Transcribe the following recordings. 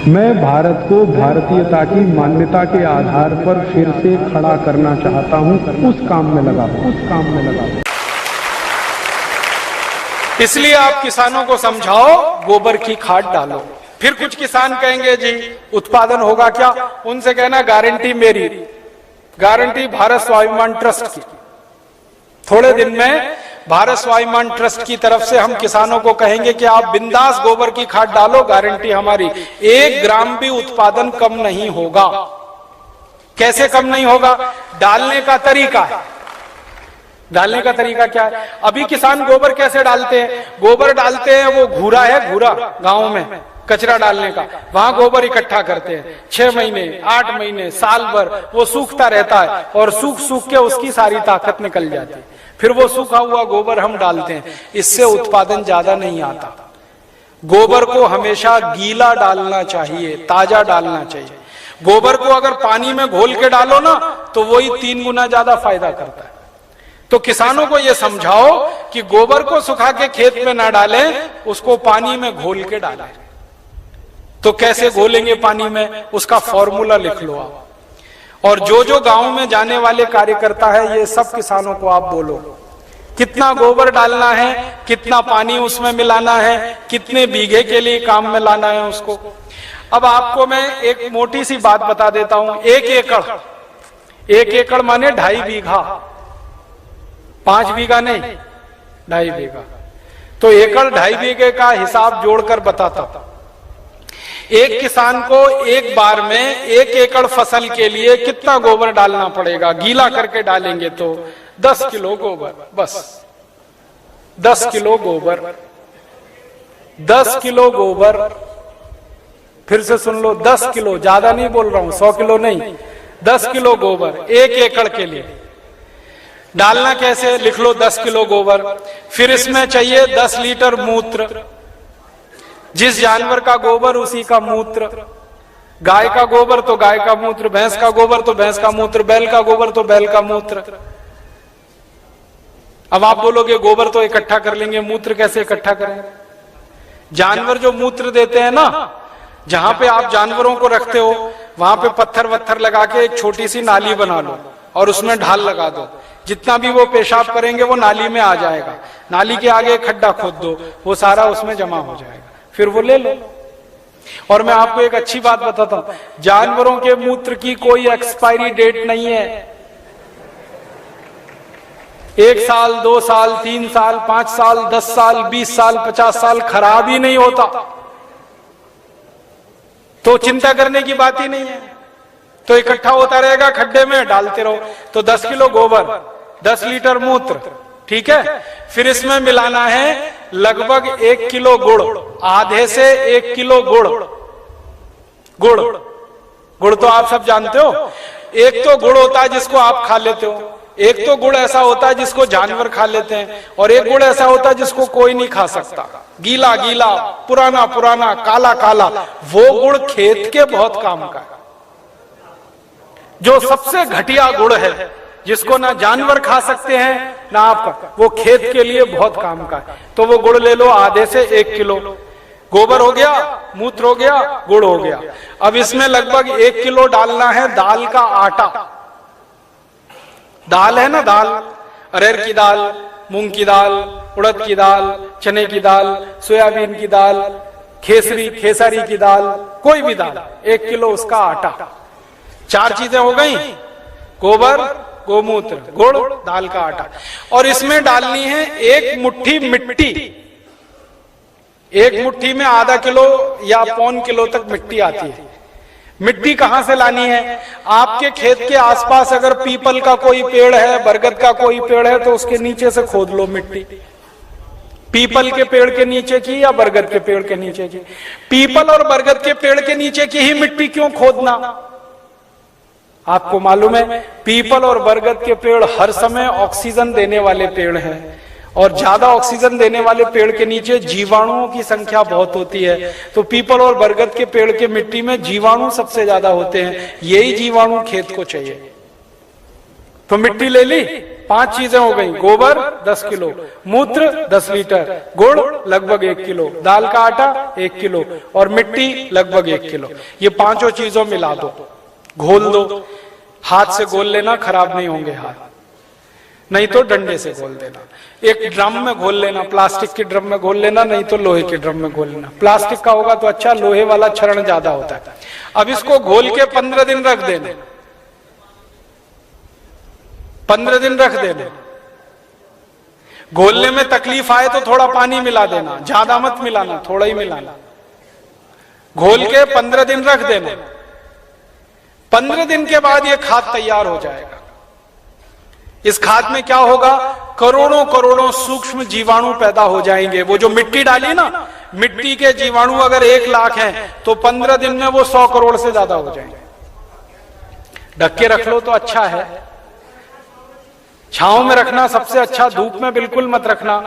मैं भारत को भारतीयता की मान्यता के आधार पर फिर से खड़ा करना चाहता हूं, उस काम में लगा हूं। इसलिए आप किसानों को समझाओ, गोबर की खाद डालो। फिर कुछ किसान कहेंगे जी उत्पादन होगा क्या? उनसे कहना गारंटी मेरी, गारंटी भारत स्वाभिमान ट्रस्ट की। थोड़े दिन में भारत स्वाभिमान ट्रस्ट की तरफ से हम किसानों को कहेंगे कि आप बिंदास गोबर की खाद डालो, गारंटी हमारी, 1 ग्राम भी उत्पादन कम नहीं होगा। कैसे कम नहीं होगा? डालने का तरीका है। डालने का तरीका क्या है? अभी किसान गोबर कैसे डालते हैं? गोबर डालते हैं, वो घूरा है, घूरा गांव में कचरा डालने का, वहां गोबर इकट्ठा करते हैं। 6 महीने 8 महीने साल भर वो सूखता रहता है और सूख सूख के उसकी सारी ताकत निकल जाती है। फिर वो सूखा हुआ गोबर हम डालते हैं, इससे उत्पादन ज्यादा नहीं आता। गोबर को हमेशा गीला डालना चाहिए, ताजा डालना चाहिए। गोबर को अगर पानी में घोल के डालो ना तो वही 3 गुना ज्यादा फायदा करता है। तो किसानों को यह समझाओ कि गोबर को सुखा के खेत में ना डालें, उसको पानी में घोल के डालें। तो कैसे घोलेंगे पानी में? उसका फॉर्मूला लिख लो आप। और जो जो गांव में जाने वाले कार्यकर्ता है, ये सब किसानों को आप बोलो कितना गोबर डालना है, कितना पानी उसमें मिलाना है, कितने बीघे के लिए काम में लाना है उसको। अब आपको मैं एक मोटी सी बात बता देता हूं। 1 एकड़ माने 2.5 बीघा, 5 बीघा नहीं, 2.5 बीघा। तो एकड़ 2.5 बीघे का हिसाब जोड़कर बताता। एक किसान को एक बार में 1 एकड़ फसल के लिए कितना गोबर डालना पड़ेगा? गीला करके डालेंगे तो 10 किलो गोबर, बस 10 किलो गोबर, 10 किलो गोबर। फिर से सुन लो, 10 किलो, ज्यादा नहीं बोल रहा हूं, 100 किलो नहीं, 10 किलो गोबर 1 एकड़ के लिए डालना। कैसे? लिख लो 10 किलो गोबर। फिर इसमें चाहिए 10 लीटर मूत्र। जिस जानवर का गोबर उसी का मूत्र। गाय का गोबर तो गाय का मूत्र, भैंस का गोबर तो भैंस का मूत्र, बैल का गोबर तो बैल का मूत्र। अब आप बोलोगे गोबर तो इकट्ठा कर लेंगे, मूत्र कैसे इकट्ठा करें? जानवर जो मूत्र देते हैं ना, जहां पे आप जानवरों को रखते हो वहां पे पत्थर वत्थर लगा के एक छोटी सी नाली बना लो और उसमें ढाल लगा दो। जितना भी वो पेशाब करेंगे वो नाली में आ जाएगा। नाली के आगे एक खड्डा खोद दो, वो सारा उसमें जमा हो जाएगा, फिर वो ले लो। और मैं आपको एक अच्छी बात बताता हूं, जानवरों के मूत्र की कोई एक्सपायरी डेट नहीं है। 1 साल, 2 साल, 3 साल, 5 साल, 10 साल, 20 साल, 50 साल खराब ही नहीं होता। तो चिंता करने की बात ही नहीं है। तो इकट्ठा होता रहेगा, खड्डे में डालते रहो। तो 10 किलो गोबर, 10 लीटर मूत्र, ठीक है। फिर इसमें मिलाना है लगभग 1 किलो गुड़, आधे से 1 किलो गुड़। गुड़ तो आप सब जानते हो। एक तो गुड़ होता है जिसको आप खा लेते हो, एक तो गुड़ ऐसा होता है जिसको जानवर खा लेते हैं, और एक गुड़ ऐसा होता है जिसको कोई नहीं खा सकता, गीला गीला, पुराना पुराना, काला काला। वो गुड़ खेत के बहुत काम का है। जो सबसे घटिया गुड़ है, जिसको ना जानवर खा सकते हैं ना आपका, वो खेत के लिए बहुत काम का है। तो वो गुड़ ले लो, आधे से 1 किलो। गोबर हो गया, मूत्र हो गया, गुड़ हो गया। अब इसमें लगभग 1 किलो डालना है दाल का आटा। दाल है ना, दाल, अरहर की दाल, मूंग की दाल, उड़द की दाल, चने की दाल, सोयाबीन की दाल, खेसारी की दाल, कोई भी दाल, 1 किलो उसका आटा। 4 चीजें हो गई, गोबर, गोमूत्र, गुड़, दाल का आटा। और इसमें डालनी है 1 मुट्ठी मिट्टी। 1 मुट्ठी में आधा किलो या 1.25 किलो तक मिट्टी आती है। मिट्टी कहां से लानी है? आपके खेत के आसपास अगर पीपल का कोई पेड़ है, बरगद का कोई पेड़ है, तो उसके नीचे से खोद लो मिट्टी। पीपल के पेड़ के नीचे की या बरगद के पेड़ के नीचे की? पीपल और बरगद के पेड़ के नीचे की ही मिट्टी क्यों खोदना? आपको मालूम है, पीपल और बरगद के पेड़ हर समय ऑक्सीजन देने वाले पेड़ हैं, और ज्यादा ऑक्सीजन देने वाले पेड़ के नीचे जीवाणुओं की संख्या बहुत होती है। तो पीपल और बरगद के पेड़ के मिट्टी में जीवाणु सबसे ज्यादा होते हैं। यही जीवाणु खेत को चाहिए। तो मिट्टी ले ली, 5 चीजें हो गई, गोबर 10 किलो, मूत्र 10 लीटर, गुड़ लगभग 1 किलो, दाल का आटा 1 किलो और मिट्टी लगभग 1 किलो। ये 5 चीजों मिला दो, घोल दो। हाथ से घोल लेना, खराब नहीं होंगे हाथ, नहीं तो डंडे से घोल देना। एक ड्रम में घोल लेना, प्लास्टिक के ड्रम में घोल लेना, नहीं तो लोहे के ड्रम में घोल लेना। प्लास्टिक का होगा तो अच्छा, लोहे वाला क्षरण ज्यादा होता है। अब इसको घोल के 15 दिन रख देना, 15 दिन रख देना। घोलने में तकलीफ आए तो थोड़ा पानी मिला देना, ज्यादा मत मिलाना, थोड़ा ही मिलाना। घोल के 15 दिन रख देना। 15 दिन के बाद ये खाद तैयार हो जाएगा। इस खाद में क्या होगा, करोड़ों करोड़ों सूक्ष्म जीवाणु पैदा हो जाएंगे। वो जो मिट्टी डाली ना, मिट्टी के जीवाणु अगर 1 लाख हैं तो 15 दिन में वो 100 करोड़ से ज्यादा हो जाएंगे। ढक के रख लो तो अच्छा है, छांव में रखना सबसे अच्छा, धूप में बिल्कुल मत रखना,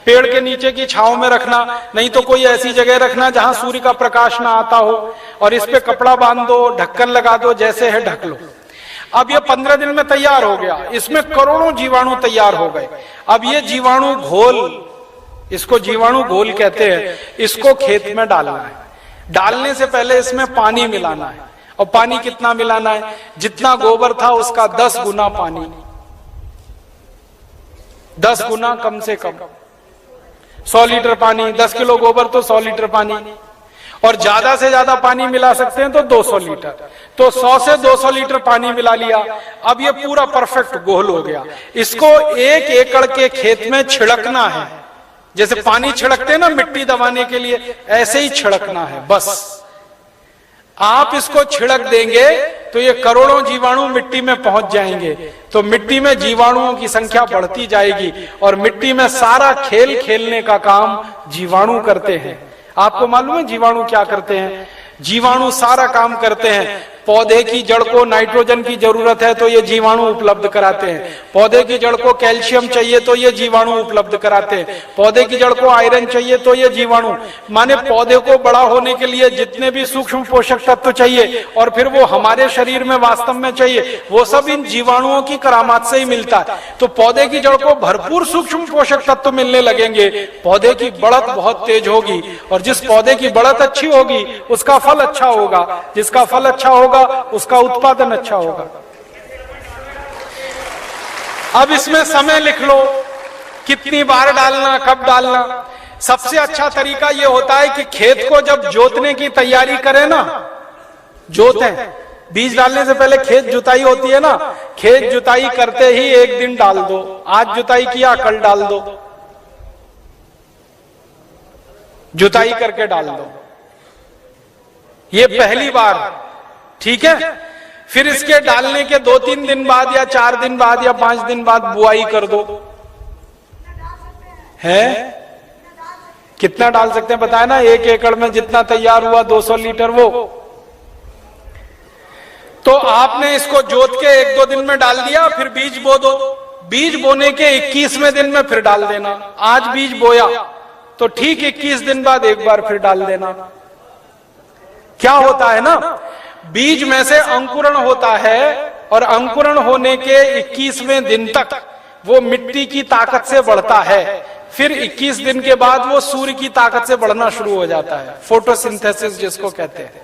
पेड़ के नीचे की छांव में रखना, नहीं तो कोई ऐसी जगह रखना जहां सूर्य का प्रकाश ना आता हो, और इस पे कपड़ा बांध दो, ढक्कन लगा दो, जैसे है ढक लो। अब ये 15 दिन में तैयार हो गया, इसमें करोड़ों जीवाणु तैयार हो गए। अब ये जीवाणु घोल, इसको जीवाणु घोल कहते हैं, इसको खेत में डालना है। डालने से पहले इसमें पानी मिलाना है, और पानी कितना मिलाना है, जितना गोबर था उसका 10 गुना पानी, 10 गुना कम से कम। 100 लीटर पानी, 10 किलो गोबर तो 100 लीटर पानी, और ज्यादा से ज्यादा पानी मिला सकते हैं तो 200 लीटर। तो 100 से 200 लीटर पानी मिला लिया। अब ये पूरा परफेक्ट घोल हो गया। इसको 1 एकड़ के खेत में छिड़कना है, जैसे पानी छिड़कते हैं ना मिट्टी दबाने के लिए, ऐसे ही छिड़कना है बस। आप इसको छिड़क देंगे तो ये करोड़ों जीवाणु मिट्टी में पहुंच जाएंगे। तो मिट्टी में जीवाणुओं की संख्या बढ़ती जाएगी, और मिट्टी में सारा खेल खेलने का काम जीवाणु करते हैं। आपको मालूम है जीवाणु क्या करते हैं? जीवाणु सारा काम करते हैं। पौधे की जड़ को नाइट्रोजन की जरूरत है तो ये जीवाणु उपलब्ध कराते हैं। पौधे की जड़ को कैल्शियम चाहिए तो ये जीवाणु उपलब्ध कराते हैं। पौधे की जड़ को आयरन चाहिए तो ये जीवाणु, माने पौधे को बड़ा होने के लिए जितने भी सूक्ष्म पोषक तत्व चाहिए और फिर वो हमारे शरीर में वास्तव में चाहिए, वो सब इन जीवाणुओं की करामात से ही मिलता है। तो पौधे की जड़ को भरपूर सूक्ष्म पोषक तत्व मिलने लगेंगे, पौधे की बढ़त बहुत तेज होगी, और जिस पौधे की बढ़त अच्छी होगी उसका फल अच्छा होगा, जिसका फल अच्छा होगा उसका उत्पादन अच्छा होगा। अब इसमें समय लिख लो, कितनी बार डालना, कब डालना। सबसे अच्छा तरीका यह होता है कि खेत को जब जोतने की तैयारी करें ना, जोतें, बीज डालने से पहले खेत जुताई होती है ना, खेत जुताई करते ही 1 दिन डाल दो। आज जुताई किया, कल डाल दो, जुताई करके डाल दो। ये पहली बार, ठीक है। फिर इसके डालने के 2-3 दिन बाद या 4 दिन बाद या 5 दिन बाद बुआई कर दो। है कितना डाल सकते हैं बताया ना, 1 एकड़ में जितना तैयार हुआ 200 लीटर वो। तो आपने इसको जोत के 1-2 दिन में डाल दिया, फिर बीज बो दो। बीज बोने के 21वें दिन में फिर डाल देना। आज बीज बोया तो ठीक 21 दिन बाद एक बार फिर डाल देना। क्या होता है ना, बीज में से अंकुरण होता है, और अंकुरण होने के 21वें दिन तक वो मिट्टी की ताकत से बढ़ता है। फिर 21 दिन के बाद वो सूर्य की ताकत से बढ़ना शुरू हो जाता है, फोटोसिंथेसिस जिसको कहते हैं,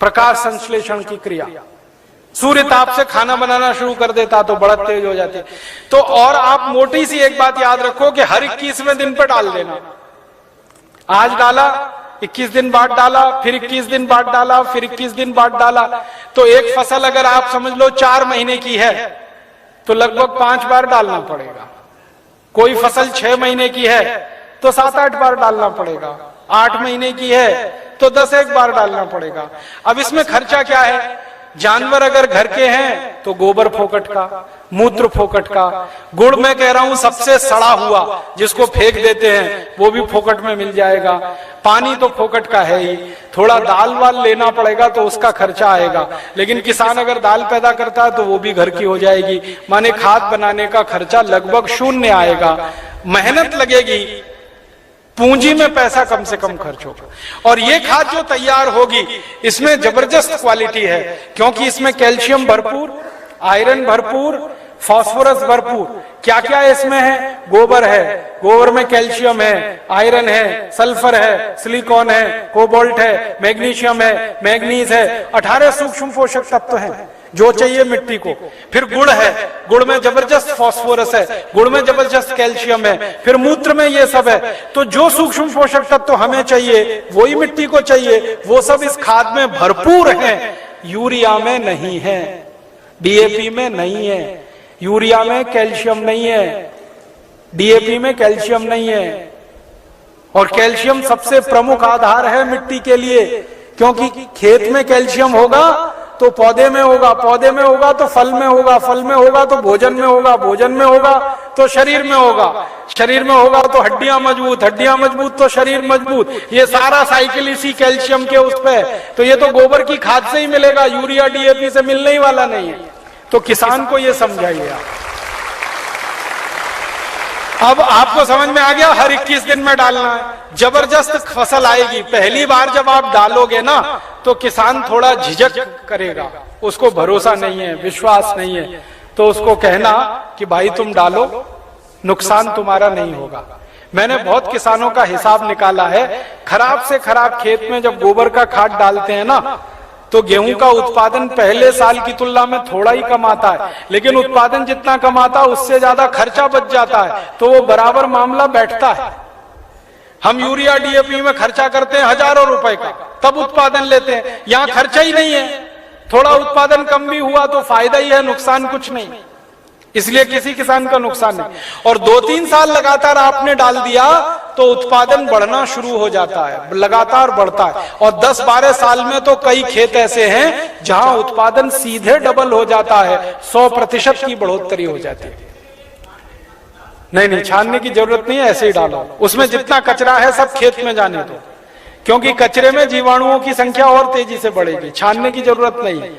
प्रकाश संश्लेषण की क्रिया। सूर्य ताप से खाना बनाना शुरू कर देता तो बढ़त तेज हो जाती है। तो और आप मोटी सी एक बात याद रखो कि हर 21वें दिन पर डाल देना। आज डाला, 21 दिन बाद डाला, फिर 21 दिन बाद डाला, फिर 21 दिन बाद डाला। तो एक फसल अगर आप समझ लो 4 महीने की है तो लगभग 5 बार डालना पड़ेगा। कोई फसल 6 महीने की है तो 7-8 बार डालना पड़ेगा। 8 महीने की है तो 10-1 बार डालना पड़ेगा। अब इसमें खर्चा क्या है? जानवर अगर घर के हैं तो गोबर फोकट का, मूत्र फोकट का, गुड़ मैं कह रहा हूं सबसे सड़ा हुआ जिसको फेंक देते हैं वो भी फोकट में मिल जाएगा। पानी तो फोकट का है ही, थोड़ा दाल वाल लेना पड़ेगा तो उसका खर्चा आएगा, लेकिन किसान अगर दाल पैदा करता है तो वो भी घर की हो जाएगी। माने खाद बनाने का खर्चा लगभग 0 आएगा। मेहनत लगेगी, पूंजी में पैसा कम से कम खर्च होगा। और ये खाद जो तैयार होगी इसमें जबरदस्त क्वालिटी है, क्योंकि इसमें कैल्शियम भरपूर, आयरन भरपूर, फास्फोरस भरपूर। क्या क्या इसमें है? गोबर है, गोबर में कैल्शियम है, आयरन है, सल्फर है, सिलिकॉन है, कोबाल्ट है, मैग्नीशियम है, मैग्नीज है, 18 सूक्ष्म पोषक तत्व हैं जो चाहिए मिट्टी को। फिर गुड़ है, गुड़ में जबरदस्त फास्फोरस है, गुड़ में जबरदस्त कैल्शियम है, फिर मूत्र में ये सब है। तो जो सूक्ष्म पोषक तत्व हमें चाहिए वही मिट्टी को चाहिए, वो सब इस खाद में भरपूर है। यूरिया में नहीं है, डीएपी में नहीं है, यूरिया में कैल्शियम नहीं है, डीएपी में कैल्शियम नहीं है। और कैल्शियम सबसे प्रमुख आधार है मिट्टी के लिए, क्योंकि खेत में कैल्शियम होगा तो पौधे में होगा, पौधे में होगा तो फल में होगा, फल में होगा तो भोजन में होगा, भोजन में होगा तो शरीर में होगा, शरीर में होगा तो हड्डियां मजबूत, हड्डियां मजबूत तो शरीर मजबूत। ये सारा साइकिल इसी कैल्शियम के उस पे। तो ये तो गोबर की खाद से ही मिलेगा, यूरिया डीएपी से मिलने ही वाला नहीं है। तो किसान को ये समझाइए आप। अब आपको समझ में आ गया, हर 21 दिन में डालना है, जबरदस्त फसल आएगी। पहली बार जब आप डालोगे ना तो किसान थोड़ा झिझक करेगा, उसको भरोसा नहीं है, विश्वास नहीं है, तो उसको कहना कि भाई तुम डालो, नुकसान तुम्हारा नहीं होगा। मैंने बहुत किसानों का हिसाब निकाला है, खराब से खराब खेत में जब गोबर का खाद डालते हैं ना तो गेहूं का उत्पादन पहले साल की तुलना में थोड़ा ही कम आता है, लेकिन उत्पादन जितना कम आता है उससे ज्यादा खर्चा बच जाता है, तो वो बराबर मामला बैठता है। हम यूरिया डीएपी में खर्चा करते हैं हजारों रुपए का, तब उत्पादन लेते हैं। यहां खर्चा ही नहीं है, थोड़ा उत्पादन कम भी हुआ तो फायदा ही है, नुकसान कुछ नहीं, इसलिए किसी किसान का नुकसान नहीं। और 2-3 साल लगातार आपने डाल दिया तो उत्पादन बढ़ना शुरू हो जाता है, लगातार बढ़ता है। और 10-12 साल में तो कई खेत ऐसे हैं जहां उत्पादन सीधे डबल हो जाता है, 100% की बढ़ोतरी हो जाती है। नहीं, छानने की जरूरत नहीं है, ऐसे ही डालो। उसमें जितना कचरा है सब खेत में जाने दो, क्योंकि कचरे में जीवाणुओं की संख्या और तेजी से बढ़ेगी, छानने की जरूरत नहीं है।